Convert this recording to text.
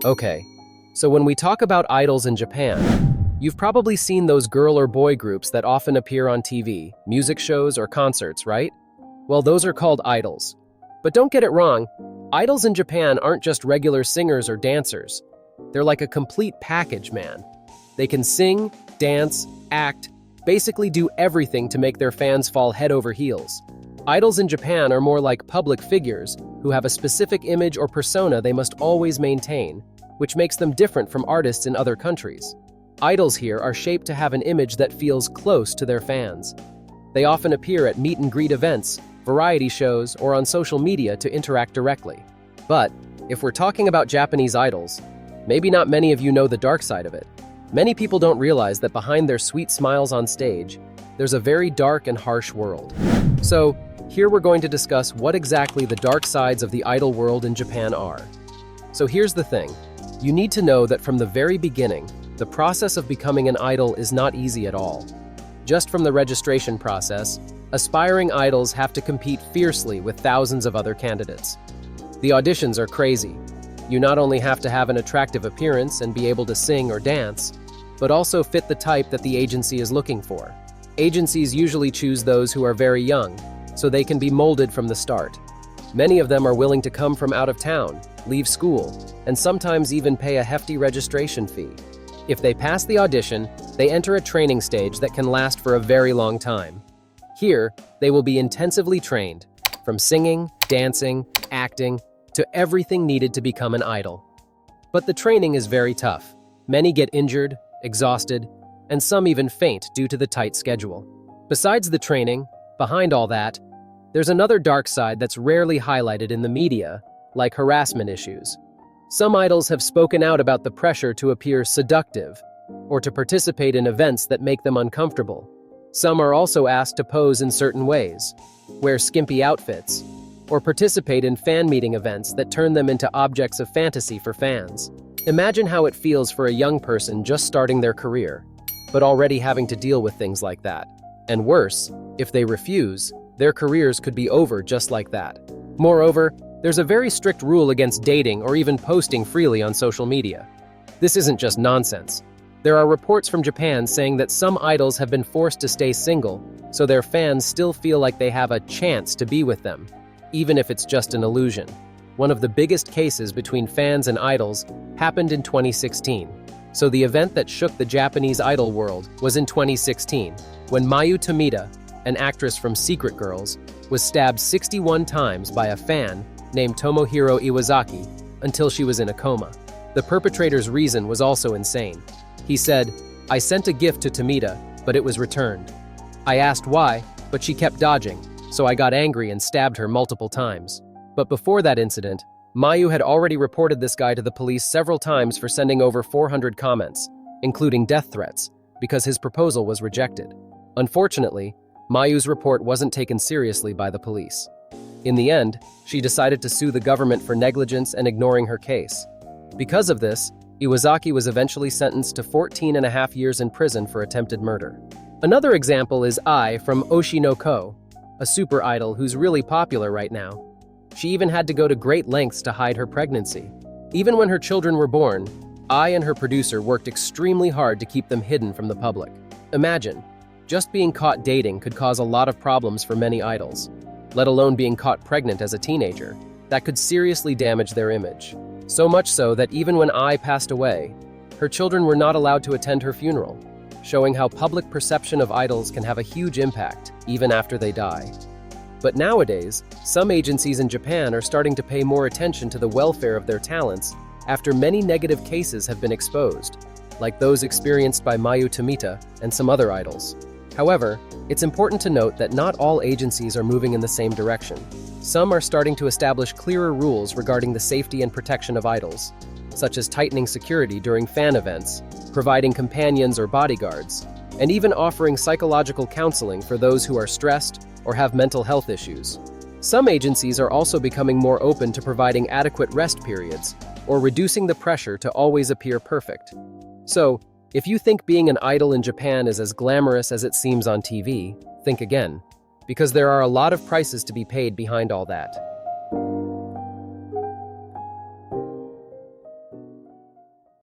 Okay, so when we talk about idols in Japan, you've probably seen those girl or boy groups that often appear on TV, music shows, or concerts, right? Well, those are called idols. But don't get it wrong, idols in Japan aren't just regular singers or dancers. They're like a complete package, man. They can sing, dance, act, basically do everything to make their fans fall head over heels. Idols in Japan are more like public figures who have a specific image or persona they must always maintain, which makes them different from artists in other countries. Idols here are shaped to have an image that feels close to their fans. They often appear at meet and greet events, variety shows, or on social media to interact directly. But if we're talking about Japanese idols, maybe not many of you know the dark side of it. Many people don't realize that behind their sweet smiles on stage, there's a very dark and harsh world. So, here we're going to discuss what exactly the dark sides of the idol world in Japan are. So here's the thing. You need to know that from the very beginning, the process of becoming an idol is not easy at all. Just from the registration process, aspiring idols have to compete fiercely with thousands of other candidates. The auditions are crazy. You not only have to have an attractive appearance and be able to sing or dance, but also fit the type that the agency is looking for. Agencies usually choose those who are very young, so they can be molded from the start. Many of them are willing to come from out of town, leave school, and sometimes even pay a hefty registration fee. If they pass the audition, they enter a training stage that can last for a very long time. Here, they will be intensively trained, from singing, dancing, acting, to everything needed to become an idol. But the training is very tough. Many get injured, exhausted, and some even faint due to the tight schedule. Besides the training, behind all that, there's another dark side that's rarely highlighted in the media, like harassment issues. Some idols have spoken out about the pressure to appear seductive or to participate in events that make them uncomfortable. Some are also asked to pose in certain ways, wear skimpy outfits, or participate in fan meeting events that turn them into objects of fantasy for fans. Imagine how it feels for a young person just starting their career, but already having to deal with things like that. And worse, if they refuse, their careers could be over just like that. Moreover, there's a very strict rule against dating or even posting freely on social media. This isn't just nonsense. There are reports from Japan saying that some idols have been forced to stay single, so their fans still feel like they have a chance to be with them, even if it's just an illusion. One of the biggest cases between fans and idols happened in 2016. So the event that shook the Japanese idol world was in 2016, when Mayu Tomita, an actress from Secret Girls, was stabbed 61 times by a fan named Tomohiro Iwazaki until she was in a coma. The perpetrator's reason was also insane. He said, "I sent a gift to Tomita, but it was returned. I asked why, but she kept dodging, so I got angry and stabbed her multiple times." But before that incident, Mayu had already reported this guy to the police several times for sending over 400 comments, including death threats, because his proposal was rejected. Unfortunately, Mayu's report wasn't taken seriously by the police. In the end, she decided to sue the government for negligence and ignoring her case. Because of this, Iwazaki was eventually sentenced to 14.5 years in prison for attempted murder. Another example is Ai from Oshi no Ko, a super idol who's really popular right now. She even had to go to great lengths to hide her pregnancy. Even when her children were born, Ai and her producer worked extremely hard to keep them hidden from the public. Imagine, just being caught dating could cause a lot of problems for many idols, let alone being caught pregnant as a teenager. That could seriously damage their image. So much so that even when Ai passed away, her children were not allowed to attend her funeral, showing how public perception of idols can have a huge impact, even after they die. But nowadays, some agencies in Japan are starting to pay more attention to the welfare of their talents after many negative cases have been exposed, like those experienced by Mayu Tomita and some other idols. However, it's important to note that not all agencies are moving in the same direction. Some are starting to establish clearer rules regarding the safety and protection of idols, such as tightening security during fan events, providing companions or bodyguards, and even offering psychological counseling for those who are stressed or have mental health issues. Some agencies are also becoming more open to providing adequate rest periods or reducing the pressure to always appear perfect. So, if you think being an idol in Japan is as glamorous as it seems on TV, think again, because there are a lot of prices to be paid behind all that.